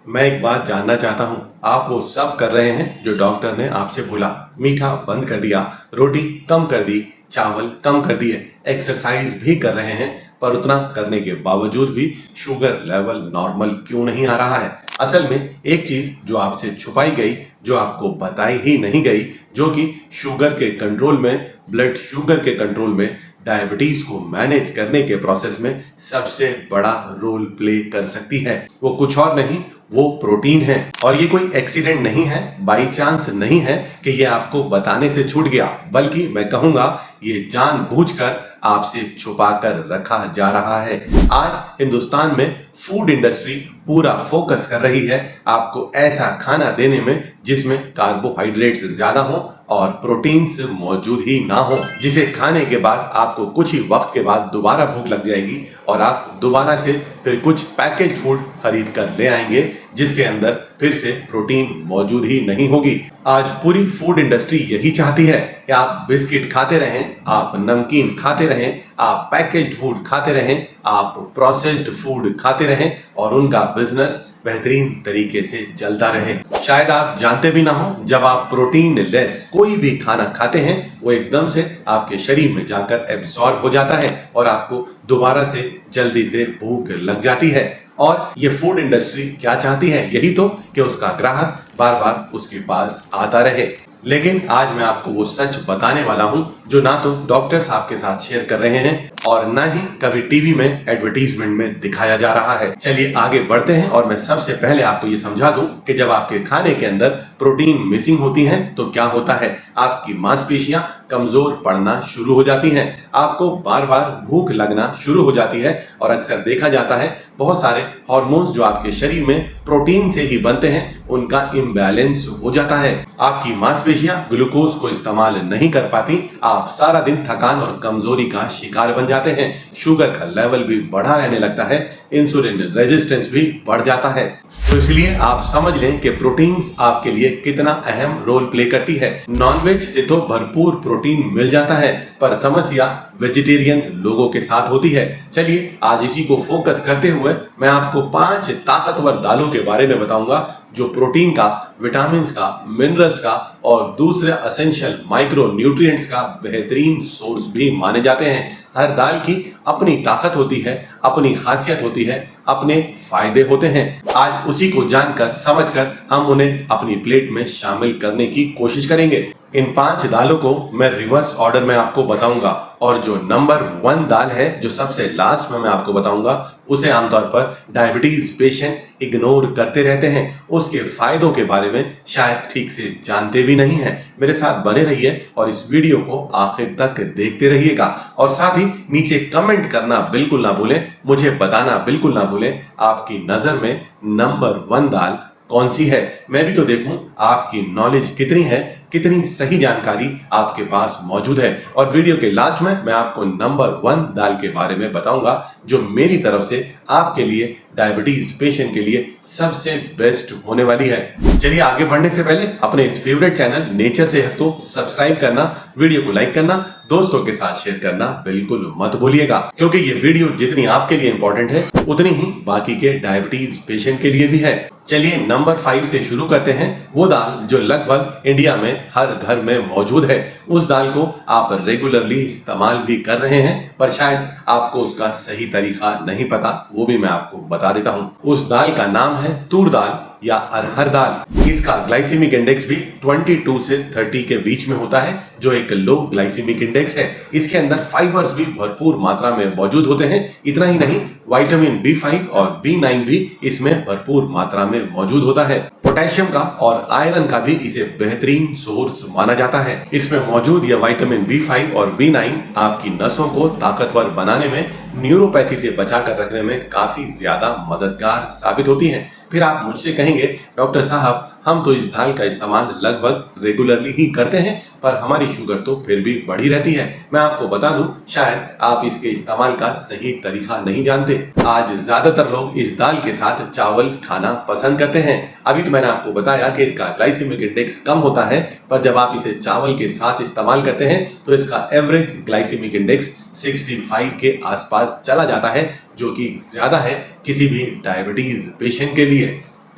मैं एक बात जानना चाहता हूँ, आप वो सब कर रहे हैं जो डॉक्टर ने आपसे बोला। मीठा बंद कर दिया, रोटी कम कर दी, चावल कम कर दिए, एक्सरसाइज भी कर रहे हैं, पर उतना करने के बावजूद भी शुगर लेवल नॉर्मल क्यों नहीं आ रहा है? असल में एक चीज जो आपसे छुपाई गई, जो आपको बताई ही नहीं गई, जो कि शुगर के कंट्रोल में, ब्लड शुगर के कंट्रोल में, डायबिटीज को मैनेज करने के प्रोसेस में सबसे बड़ा रोल प्ले कर सकती है। वो कुछ और नहीं, वो प्रोटीन है। और ये कोई एक्सीडेंट नहीं है, बाई चांस नहीं है कि ये आपको बताने से छूट गया, बल्कि मैं कहूंगा ये जानबूझकर आपसे छुपा कर रखा जा रहा है। आज हिंदुस्तान में फूड इंडस्ट्री पूरा फोकस कर रही है आपको ऐसा खाना देने में जिसमें कार्बोहाइड्रेट्स ज्यादा हो और प्रोटीन्स मौजूद ही ना हो, जिसे खाने के बाद आपको कुछ ही वक्त के बाद दोबारा भूख लग जाएगी और आप दोबारा से फिर कुछ पैकेज फूड खरीद कर ले आएंगे जिसके अंदर फिर से प्रोटीन मौजूद ही नहीं होगी। आज पूरी फूड इंडस्ट्री यही चाहती है कि आप बिस्किट खाते रहें, आप नमकीन खाते रहें, आप पैकेज्ड फूड खाते रहें, आप प्रोसेस्ड फूड खाते रहें और उनका बिजनेस बेहतरीन तरीके से चलता रहे। शायद आप जानते भी ना हो, जब आप प्रोटीन लेस कोई भी खाना खाते हैं वो एकदम से आपके शरीर में जाकर एब्सॉर्ब हो जाता है और आपको दोबारा से जल्दी से भूख लग जाती है। और ये फूड इंडस्ट्री क्या चाहती है? यही तो कि उसका ग्राहक बार बार उसके पास आता रहे। लेकिन आज मैं आपको वो सच बताने वाला हूं जो ना तो डॉक्टर साहब के साथ शेयर कर रहे हैं और ना ही कभी टीवी में एडवर्टीजमेंट में दिखाया जा रहा है। चलिए आगे बढ़ते हैं और मैं सबसे पहले आपको ये समझा दूं कि जब आपके खाने के अंदर प्रोटीन मिसिंग होती है तो क्या होता है। आपकी मांसपेशियां कमजोर पड़ना शुरू हो जाती हैं, आपको बार बार भूख लगना शुरू हो जाती है और अक्सर देखा जाता है बहुत सारे हार्मोन्स जो आपके शरीर में प्रोटीन से ही बनते हैं उनका इम्बैलेंस हो जाता है। आपकी मांसपेशियां ग्लूकोज को इस्तेमाल नहीं कर पाती, आप सारा दिन थकान और कमजोरी का शिकार बन जाते हैं, शुगर का लेवल भी बढ़ा रहने लगता है, इंसुलिन रेजिस्टेंस भी बढ़ जाता है। तो इसलिए आप समझ लें कि प्रोटीन्स आपके लिए कितना अहम रोल प्ले करती है। नॉनवेज से तो भरपूर प्रोटीन मिल जाता है, पर समस्या वेजिटेरियन लोगों के साथ होती है। चलिए आज इसी को फोकस करते हुए मैं आपको 5 ताकतवर दालों के बारे में बताऊंगा जो प्रोटीन का, विटामिन का, मिनरल्स का और दूसरे एसेंशियल माइक्रो न्यूट्रिएंट्स का बेहतरीन सोर्स भी माने जाते हैं। हर दाल की अपनी ताकत होती है, अपनी खासियत होती है, अपने फायदे होते हैं। आज उसी को जानकर समझकर हम उन्हें अपनी प्लेट में शामिल करने की कोशिश करेंगे। इन 5 दालों को मैं रिवर्स ऑर्डर में आपको बताऊंगा और जो नंबर 1 दाल है जो सबसे लास्ट में मैं आपको बताऊंगा उसे आमतौर पर डायबिटीज पेशेंट इग्नोर करते रहते हैं। उसके फायदों के बारे में शायद ठीक से जानते भी नहीं हैं। मेरे साथ बने रहिए और इस वीडियो को आखिर तक देखते रहिएगा और साथ ही नीचे कमेंट करना बिल्कुल ना भूलें, मुझे बताना बिल्कुल ना भूलें आपकी नजर में नंबर 1 दाल कौन सी है। मैं भी तो देखूं आपकी नॉलेज कितनी है, कितनी सही जानकारी आपके पास मौजूद है। और वीडियो के लास्ट में मैं आपको नंबर 1 दाल के बारे में बताऊंगा जो मेरी तरफ से आपके लिए, डायबिटीज पेशेंट के लिए सबसे बेस्ट होने वाली है। चलिए आगे बढ़ने से पहले अपने इस फेवरेट चैनल नेचर सेहत को सब्सक्राइब करना, वीडियो को लाइक करना, दोस्तों के साथ शेयर करना बिल्कुल मत भूलिएगा, क्योंकि ये वीडियो जितनी आपके लिए इंपॉर्टेंट है उतनी ही बाकी के डायबिटीज पेशेंट के लिए भी है। चलिए नंबर 5 से शुरू करते हैं। वो दाल जो लगभग इंडिया में हर घर में मौजूद है, उस दाल को आप रेगुलरली इस्तेमाल भी कर रहे हैं पर शायद आपको उसका सही तरीका नहीं पता, वो भी मैं आपको बता देता हूं। उस दाल का नाम है तूर दाल या अरहर दाल। इसका ग्लाइसेमिक इंडेक्स भी 22 से 30 के बीच में होता है जो एक लो ग्लाइसेमिक इंडेक्स है। इसके अंदर फाइबर्स भी भरपूर मात्रा में मौजूद होते हैं। इतना ही नहीं, विटामिन B5 और B9 भी इसमें भरपूर मात्रा में मौजूद होता है। पोटेशियम का और आयरन का भी इसे बेहतरीन सोर्स माना जाता है। इसमें मौजूद यह विटामिन B5 और B9 आपकी नसों को ताकतवर बनाने में, न्यूरोपैथी से बचाकर रखने में काफी ज्यादा मददगार साबित होती हैं। फिर आप मुझसे कहेंगे डॉक्टर साहब हम तो इस दाल का इस्तेमाल लगभग रेगुलरली ही करते हैं पर हमारी शुगर तो फिर भी बढ़ी रहती है। मैं आपको बता दूं शायद आप इसके इस्तेमाल का सही तरीका नहीं जानते। आज ज्यादातर लोग इस दाल के साथ चावल खाना पसंद करते हैं। अभी तो मैंने आपको बताया कि इसका ग्लाइसेमिक इंडेक्स कम होता है, पर जब आप इसे चावल के साथ इस्तेमाल करते हैं तो इसका एवरेज ग्लाइसेमिक इंडेक्स 65 के आसपास चला जाता है, जो कि ज्यादा है किसी भी डायबिटीज पेशेंट के लिए।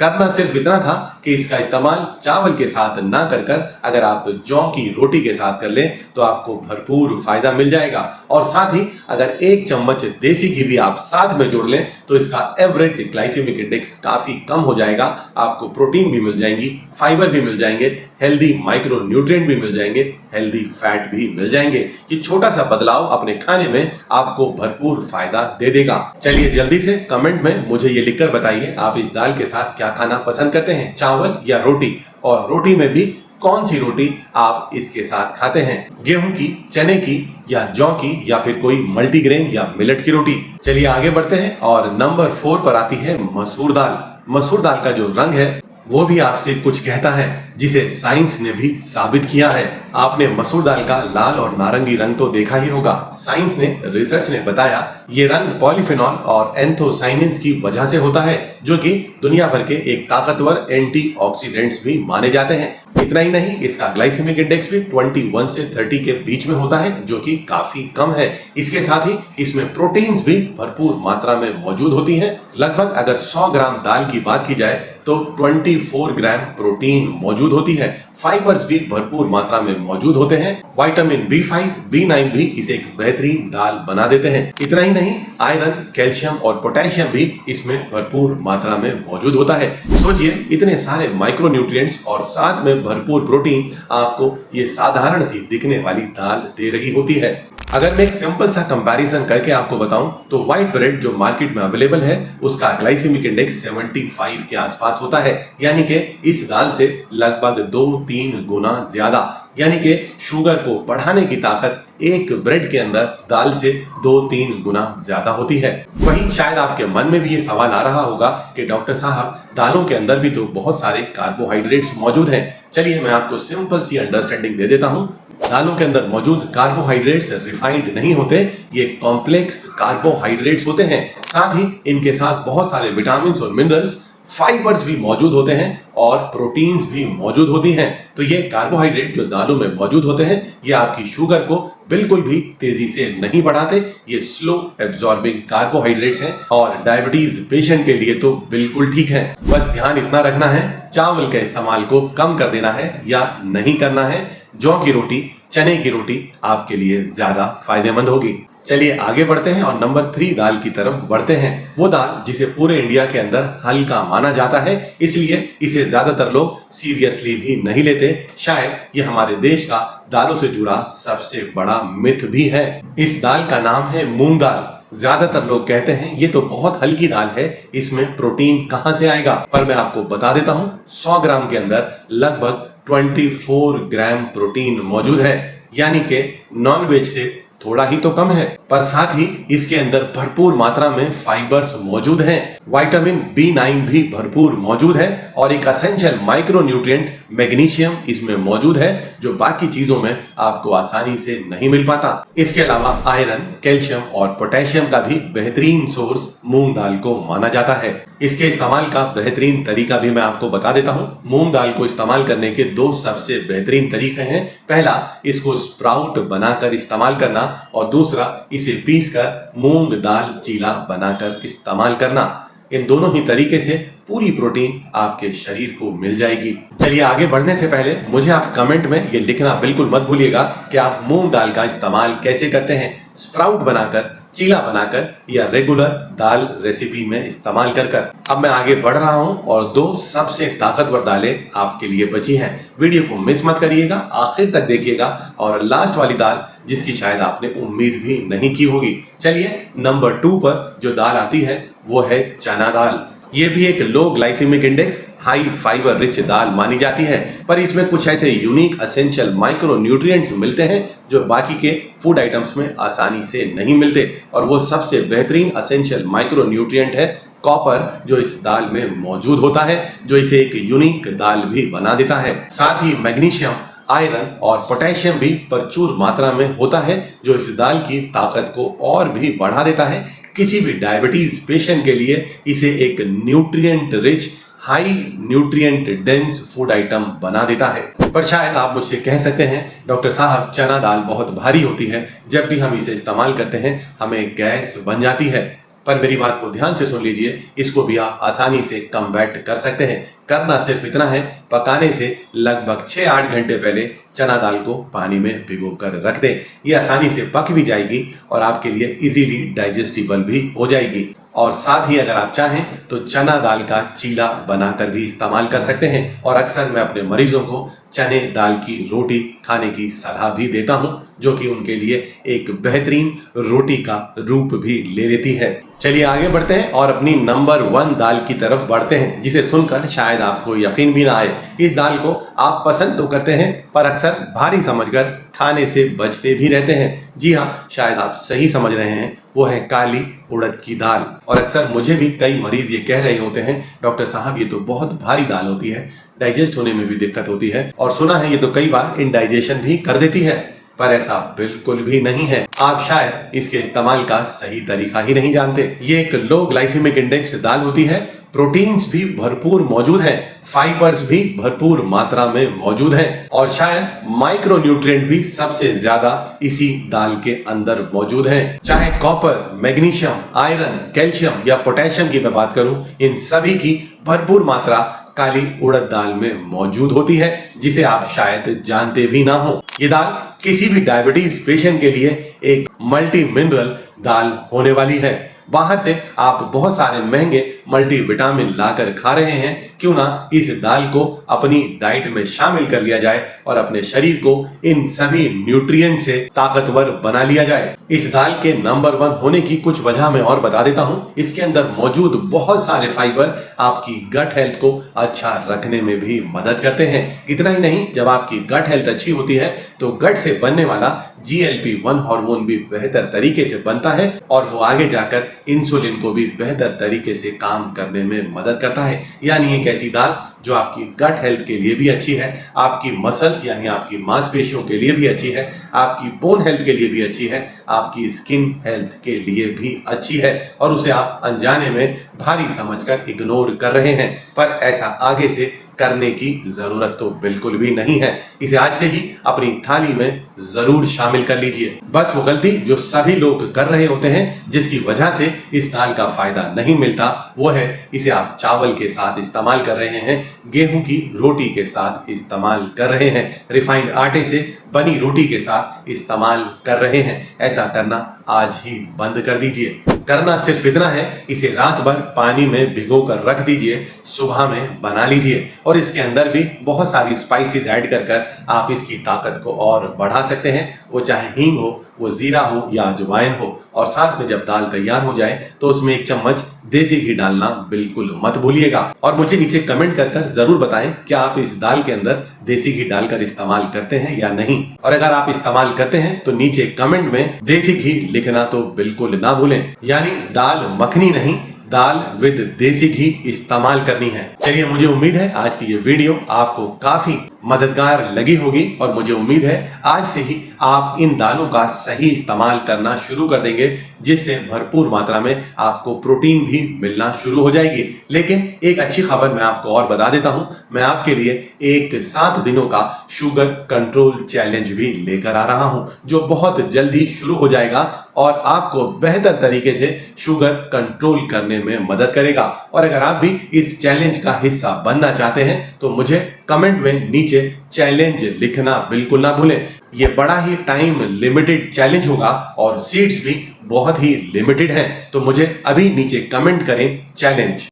करना सिर्फ इतना था कि इसका इस्तेमाल चावल के साथ ना कर कर अगर आप जौ की रोटी के साथ कर लें तो आपको भरपूर फायदा मिल जाएगा। और साथ ही अगर 1 चम्मच देसी घी भी आप साथ में जोड़ लें तो इसका एवरेज ग्लाइसेमिक इंडेक्स काफी कम हो जाएगा। आपको प्रोटीन भी मिल जाएंगी, फाइबर भी मिल जाएंगे, हेल्दी माइक्रो न्यूट्रिएंट भी मिल जाएंगे, हेल्दी फैट भी मिल जाएंगे। ये छोटा सा बदलाव अपने खाने में आपको भरपूर फायदा दे देगा। चलिए जल्दी से कमेंट में मुझे ये लिखकर बताइए आप इस दाल के साथ क्या खाना पसंद करते हैं, चावल या रोटी, और रोटी में भी कौन सी रोटी आप इसके साथ खाते हैं, गेहूं की, चने की या जौ की या फिर कोई मल्टीग्रेन या मिलेट की रोटी। चलिए आगे बढ़ते हैं और नंबर 4 पर आती है मसूर दाल। मसूर दाल का जो रंग है वो भी आपसे कुछ कहता है, जिसे साइंस ने भी साबित किया है। आपने मसूर दाल का लाल और नारंगी रंग तो देखा ही होगा। साइंस ने, रिसर्च ने बताया ये रंग पॉलीफेनॉल और एंथोसाइनिन्स की वजह से होता है, जो कि दुनिया भर के एक ताकतवर एंटीऑक्सीडेंट्स भी माने जाते हैं। इतना ही नहीं, इसका ग्लाइसेमिक इंडेक्स भी 21 से 30 के बीच में होता है, जो कि काफी कम है। इसके साथ ही इसमें प्रोटीन्स भी भरपूर मात्रा में मौजूद होती हैं। लगभग अगर 100 ग्राम दाल की बात की जाए तो 24 ग्राम प्रोटीन मौजूद होती है। फाइबर्स भी भरपूर मात्रा में मौजूद होते हैं। विटामिन B5, B9 भी इसे एक बेहतरीन दाल बना देते हैं। इतना ही नहीं, आयरन, कैल्शियम और पोटेशियम भी इसमें भरपूर मात्रा में मौजूद होता है। सोचिए, इतने सारे माइक्रो न्यूट्रिएंट्स और साथ में भरपूर प्रोटीन आपको ये साधारण सी दिखने वाली दाल दे रही होती है। अगर मैं एक सिंपल सा कंपैरिजन करके आपको बताऊं तो व्हाइट ब्रेड जो मार्केट में अवेलेबल है उसका ग्लाइसेमिक इंडेक्स 75 के आसपास होता है, यानी कि इस दाल से लगभग 2-3 गुना ज्यादा। यानी कि शुगर को बढ़ाने की ताकत एक ब्रेड के अंदर दाल से 2-3 गुना ज्यादा होती है। वहीं शायद आपके मन में भी ये सवाल आ रहा होगा कि डॉक्टर साहब, दालों के अंदर भी तो बहुत सारे कार्बोहाइड्रेट्स मौजूद हैं। चलिए मैं आपको सिंपल सी अंडरस्टैंडिंग दे देता हूं। दालों के अंदर मौजूद कार्बोहाइड्रेट्स रिफाइंड नहीं होते, ये कॉम्प्लेक्स कार्बोहाइड्रेट्स होते हैं। साथ ही इनके साथ बहुत सारे विटामिन और मिनरल्स, फाइबर्स भी मौजूद होते हैं और प्रोटीन्स भी मौजूद होती हैं। तो ये कार्बोहाइड्रेट जो दालों में मौजूद होते हैं ये आपकी शुगर को बिल्कुल भी तेजी से नहीं बढ़ाते। ये स्लो एब्जॉर्बिंग कार्बोहाइड्रेट्स हैं और डायबिटीज पेशेंट के लिए तो बिल्कुल ठीक है। बस ध्यान इतना रखना है, चावल के इस्तेमाल को कम कर देना है या नहीं करना है। जौ की रोटी, चने की रोटी आपके लिए ज्यादा फायदेमंद होगी। चलिए आगे बढ़ते हैं और नंबर 3 दाल की तरफ बढ़ते हैं। वो दाल जिसे पूरे इंडिया के अंदर हल्का माना जाता है, इसलिए इसे ज्यादातर लोग सीरियसली भी नहीं लेते। शायद ये हमारे देश का दालों से जुड़ा सबसे बड़ा मिथ भी है। इस दाल का नाम है मूंग दाल। ज्यादातर लोग कहते हैं ये तो बहुत हल्की दाल है, इसमें प्रोटीन कहां से आएगा। पर मैं आपको बता देता हूं, 100 ग्राम के अंदर लगभग 24 ग्राम प्रोटीन मौजूद है, यानी कि नॉनवेज से थोड़ा ही तो कम है। पर साथ ही इसके अंदर भरपूर मात्रा में फाइबर्स मौजूद हैं, विटामिन B9 भी भरपूर मौजूद है और एक एसेंशियल माइक्रो न्यूट्रिएंट मैग्नीशियम इसमें मौजूद है, जो बाकी चीजों में आपको आसानी से नहीं मिल पाता। इसके अलावा आयरन, कैल्शियम और पोटेशियम का भी बेहतरीन सोर्स मूंग दाल को माना जाता है। इसके इस्तेमाल का बेहतरीन तरीका भी मैं आपको बता देता हूं। मूंग दाल को इस्तेमाल करने के 2 सबसे बेहतरीन तरीके हैं। पहला, इसको स्प्राउट बनाकर इस्तेमाल करना और दूसरा, इसे पीसकर मूंग दाल चीला बनाकर इस्तेमाल करना। इन दोनों ही तरीके से पूरी प्रोटीन आपके शरीर को मिल जाएगी। चलिए आगे बढ़ने से पहले मुझे आप कमेंट में ये लिखना बिल्कुल मत भूलिएगा कि आप मूंग दाल का इस्तेमाल कैसे करते हैं, स्प्राउट बनाकर, चीला बनाकर या रेगुलर दाल रेसिपी में इस्तेमाल कर कर। अब मैं आगे बढ़ रहा हूं और 2 सबसे ताकतवर दालें आपके लिए बची हैं। वीडियो को मिस मत करिएगा, आखिर तक देखिएगा। और लास्ट वाली दाल जिसकी शायद आपने उम्मीद भी नहीं की होगी। चलिए नंबर 2 पर जो दाल आती है वो है चना दाल। ये भी एक low glycaemic index, high fibre rich दाल मानी जाती है, पर इसमें कुछ ऐसे यूनिक एसेंशियल माइक्रो न्यूट्रिएंट्स मिलते हैं जो बाकी के फूड आइटम्स में आसानी से नहीं मिलते। और वो सबसे बेहतरीन एसेंशियल माइक्रो न्यूट्रिएंट है कॉपर, जो इस दाल में मौजूद होता है, जो इसे एक यूनिक दाल भी बना देता है। साथ ही मैग्नीशियम, आयरन और पोटेशियम भी प्रचुर मात्रा में होता है, जो इस दाल की ताकत को और भी बढ़ा देता है। किसी भी डायबिटीज पेशेंट के लिए इसे एक nutrient rich, high nutrient dense food item बना देता है। पर शायद आप मुझसे कह सकते हैं, डॉक्टर साहब चना दाल बहुत भारी होती है, जब भी हम इसे इस्तेमाल करते हैं हमें गैस बन जाती है। पर मेरी बात को ध्यान से सुन लीजिए, इसको भी आप आसानी से कम्बैट कर सकते हैं। करना सिर्फ इतना है, पकाने से लगभग 6-8 घंटे पहले चना दाल को पानी में भिगो कर रख दें। ये आसानी से पक भी जाएगी और आपके लिए इजीली डाइजेस्टिबल भी हो जाएगी। और साथ ही अगर आप चाहें तो चना दाल का चीला बनाकर भी इस्तेमाल कर सकते हैं। और अक्सर मैं अपने मरीजों को चने दाल की रोटी खाने की सलाह भी देता हूं, जो कि उनके लिए एक बेहतरीन रोटी का रूप भी ले लेती है। चलिए आगे बढ़ते हैं और अपनी नंबर 1 दाल की तरफ बढ़ते हैं, जिसे सुनकर शायद आपको यकीन भी ना आए। इस दाल को आप पसंद तो करते हैं, पर अक्सर भारी समझकर खाने से बचते भी रहते हैं। जी हाँ, शायद आप सही समझ रहे हैं, वो है काली उड़द की दाल। और अक्सर मुझे भी कई मरीज ये कह रहे होते हैं, डॉक्टर साहब ये तो बहुत भारी दाल होती है, डाइजेस्ट होने में भी दिक्कत होती है, और सुना है ये तो कई बार इंडाइजेशन भी कर देती है। पर ऐसा बिल्कुल भी नहीं है। आप शायद इसके इस्तेमाल का सही तरीका ही नहीं जानते। ये एक लो ग्लाइसेमिक इंडेक्स दाल होती है, प्रोटीन्स भी भरपूर मौजूद हैं, फाइबर्स भी भरपूर मात्रा में मौजूद हैं, और शायद माइक्रो न्यूट्रिएंट भी सबसे ज्यादा इसी दाल के अंदर मौजूद हैं। चाहे कॉपर, मैग्नीशियम, आयरन, कैल्शियम या पोटेशियम की मैं बात करूं, इन सभी की भरपूर मात्रा काली उड़द दाल में मौजूद होती है, जिसे आप शायद जानते भी ना हो। ये दाल किसी भी डायबिटीज पेशेंट के लिए एक मल्टी मिनरल दाल होने वाली है। बाहर से आप बहुत सारे महंगे मल्टीविटामिन लाकर खा रहे हैं, क्यों ना इस दाल को अपनी डाइट में शामिल कर लिया जाए और अपने शरीर को इन सभी न्यूट्रिएंट से ताकतवर बना लिया जाए। इस दाल के नंबर 1 होने की कुछ वजह मैं और बता देता हूं। इसके अंदर मौजूद बहुत सारे फाइबर आपकी गट हेल्थ को अच्छा रखने में भी मदद करते हैं। इतना ही नहीं, जब आपकी गट हेल्थ अच्छी होती है तो गट से बनने वाला GLP-1 हार्मोन भी बेहतर तरीके से बनता है, और वो आगे जाकर इंसुलिन को भी बेहतर तरीके से काम करने में मदद करता है। यानी एक ऐसी दाल जो आपकी गट हेल्थ के लिए भी अच्छी है, आपकी मसल्स यानी आपकी मांसपेशियों के लिए भी अच्छी है, आपकी बोन हेल्थ के लिए भी अच्छी है, आपकी स्किन हेल्थ के लिए भी अच्छी है, और उसे आप अनजाने में भारी समझकर इग्नोर कर रहे हैं। पर ऐसा आगे से करने की जरूरत तो बिल्कुल भी नहीं है। इसे आज से ही अपनी थाली में जरूर शामिल कर लीजिए। बस वो गलती जो सभी लोग कर रहे होते हैं, जिसकी वजह से इस दाल का फायदा नहीं मिलता, वो है इसे आप चावल के साथ इस्तेमाल कर रहे हैं, गेहूं की रोटी के साथ इस्तेमाल कर रहे हैं, रिफाइंड आटे से बनी रोटी के साथ इस्तेमाल कर रहे हैं। ऐसा करना आज ही बंद कर दीजिए। करना सिर्फ इतना है, इसे रात भर पानी में भिगो कर रख दीजिए, सुबह में बना लीजिए, और इसके अंदर भी बहुत सारी स्पाइसेस ऐड कर आप इसकी ताकत को और बढ़ा सकते हैं। वो चाहे हींग हो, वो जीरा हो या अजवाइन हो। और साथ में जब दाल तैयार हो जाए तो उसमें 1 चम्मच देसी घी डालना बिल्कुल मत भूलिएगा। और मुझे नीचे कमेंट कर जरूर बताएं, क्या आप इस दाल के अंदर देसी घी डालकर इस्तेमाल करते हैं या नहीं। और अगर आप इस्तेमाल करते हैं तो नीचे कमेंट में देसी घी लिखना तो बिल्कुल ना भूलें। यानी दाल मखनी नहीं, दाल विद देसी घी इस्तेमाल करनी है। चलिए, मुझे उम्मीद है आज की ये वीडियो आपको काफी मददगार लगी होगी, और मुझे उम्मीद है आज से ही आप इन दालों का सही इस्तेमाल करना शुरू कर देंगे, जिससे भरपूर मात्रा में आपको प्रोटीन भी मिलना शुरू हो जाएगी। लेकिन एक अच्छी खबर मैं आपको और बता देता हूं, मैं आपके लिए एक 7 दिनों का शुगर कंट्रोल चैलेंज भी लेकर आ रहा हूं, जो बहुत जल्दी शुरू हो जाएगा और आपको बेहतर तरीके से शुगर कंट्रोल करने में मदद करेगा। और अगर आप भी इस चैलेंज का हिस्सा बनना चाहते हैं तो मुझे कमेंट में नीचे चैलेंज लिखना बिल्कुल ना भूलें। ये बड़ा ही टाइम लिमिटेड चैलेंज होगा और सीट्स भी बहुत ही लिमिटेड हैं, तो मुझे अभी नीचे कमेंट करें चैलेंज।